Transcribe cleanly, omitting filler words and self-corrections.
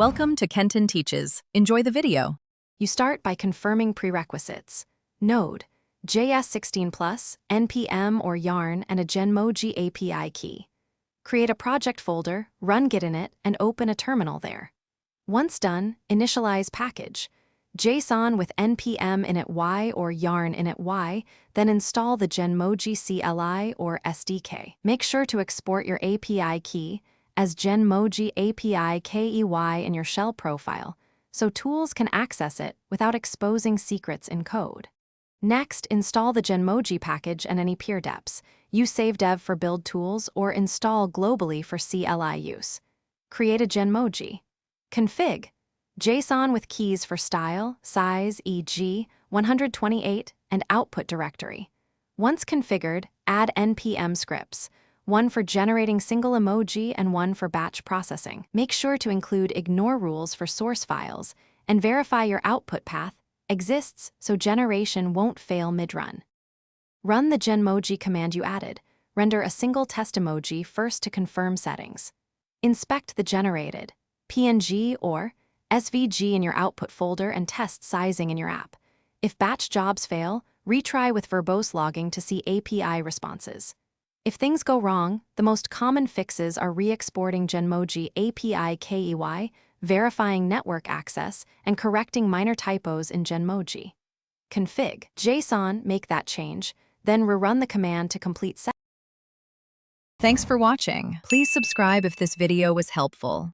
Welcome to Kenton Teaches. Enjoy the video. You start by confirming prerequisites. Node, JS16+, NPM or Yarn, and a Genmoji API key. Create a project folder, run git init, and open a terminal there. Once done, initialize package. JSON with NPM init or Yarn init, then install the Genmoji CLI or SDK. Make sure to export your API key as Genmoji API KEY in your shell profile, so tools can access it without exposing secrets in code. Next, install the Genmoji package and any peer deps. Use savedev for build tools or install globally for CLI use. Create a Genmoji. Config. JSON with keys for style, size, e.g., 128, and output directory. Once configured, add NPM scripts, one for generating single emoji and one for batch processing. Make sure to include ignore rules for source files and verify your output path exists so generation won't fail mid-run. Run the Genmoji command you added. Render a single test emoji first to confirm settings. Inspect the generated PNG or SVG in your output folder and test sizing in your app. If batch jobs fail, retry with verbose logging to see API responses. If things go wrong, the most common fixes are re-exporting Genmoji API KEY, verifying network access, and correcting minor typos in Genmoji. Config. JSON, make that change, then rerun the command to complete settings. Thanks for watching. Please subscribe if this video was helpful.